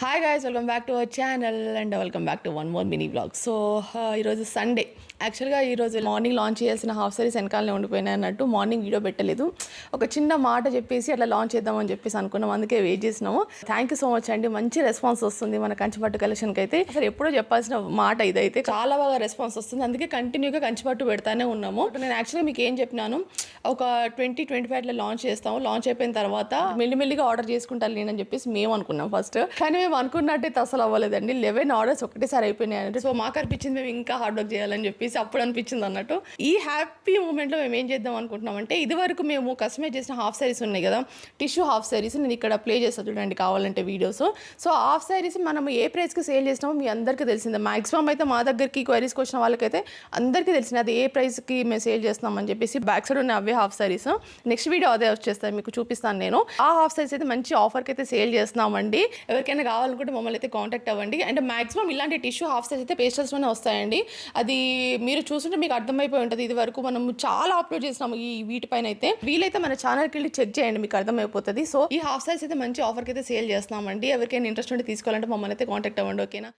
Hi guys, welcome back to our channel and welcome back to one more mini blog. So ఈరోజు Sunday. యాక్చువల్గా ఈరోజు morning launch చేయాల్సిన half saris వెనకాలనే ఉండిపోయినాయి అన్నట్టు morning video పెట్టలేదు. ఒక చిన్న మాట చెప్పేసి అట్లా లాంచ్ చేద్దామని చెప్పేసి అనుకున్నాం, అందుకే వెయిట్ చేసినాము. థ్యాంక్ యూ సో మచ్ అండి, మంచి రెస్పాన్స్ వస్తుంది మన కంచిపట్టు కలెక్షన్కి అయితే. అసలు ఎప్పుడో చెప్పాల్సిన మాట ఇదైతే చాలా బాగా రెస్పాన్స్ వస్తుంది, అందుకే కంటిన్యూగా కంచిపట్టు పెడతానే ఉన్నాము. నేను యాక్చువల్గా మీకు ఏం చెప్పినాను, ఒక 2025లో లాంచ్ చేస్తాము, లాంచ్ అయిపోయిన తర్వాత మెల్లిమెల్లిగా ఆర్డర్ చేసుకుంటాను నేనని చెప్పేసి మేము అనుకున్నాం ఫస్ట్. కానీ మేము అనుకున్నట్టయితే అసలు అవ్వలేదండి. 11 ఆర్డర్స్ ఒకటేసారి అయిపోయినాయి అంటే. సో మాకు అనిపించింది మేము ఇంకా హార్డ్ వర్క్ చేయాలని చెప్పేసి అప్పుడు అనిపించింది అన్నట్టు. ఈ హ్యాపీ మూమెంట్లో మేము ఏం చేద్దాం అనుకుంటున్నామంటే, ఇది వరకు మేము కస్టమైజ్ చేసిన హాఫ్ సారీస్ ఉన్నాయి కదా, టిష్యూ హాఫ్ సారీస్, నేను ఇక్కడ ప్లే చేస్తాను చూడండి కావాలంటే వీడియోస్. సో హాఫ్ సారీస్ మనం ఏ ప్రైస్కి సేల్ చేసినామో మీ అందరికీ తెలిసిందే. మాక్సిమం అయితే మా దగ్గరికి క్వైరీస్కి వచ్చిన వాళ్ళకైతే అందరికీ తెలిసింది అది ఏ ప్రైస్కి మేము సేల్ చేస్తున్నామని చెప్పేసి. బ్యాక్ సైడ్ ఉన్న అవే హాఫ్ సారీస్, నెక్స్ట్ వీడియో అదే వచ్చేస్తాయి, మీకు చూపిస్తాను నేను. ఆ హాఫ్ సారీస్ అయితే మంచి ఆఫర్కి అయితే సేల్ చేస్తున్నామండి. ఎవరికైనా కావాలనుకుంటే మమ్మల్ని అయితే కాంటాక్ట్ అవ్వండి. అండ్ మాక్సిమం ఇలాంటి టిష్యూ హాఫ్ సారీస్ అయితే పేస్టల్స్లోనే వస్తాయండి. అది మీరు చూస్తుంటే మీకు అర్థమైపోయి ఉంటుంది. ఇది వరకు మనం చాలా అప్లోడ్ చేసినాము ఈ వీటిపైన అయితే. వీలైతే మన ఛానల్కి వెళ్ళి చెక్ చేయండి, మీకు అర్థమైపోతుంది. సో ఈ హాఫ్ సారీస్ అయితే మంచి ఆఫర్కి అయితే సేల్ చేస్తున్నామండి. ఎవరికైనా ఇంట్రెస్ట్ ఉంటే తీసుకోవాలంటే మమ్మల్ని అయితే కాంటాక్ట్ అవ్వండి, ఓకేనా.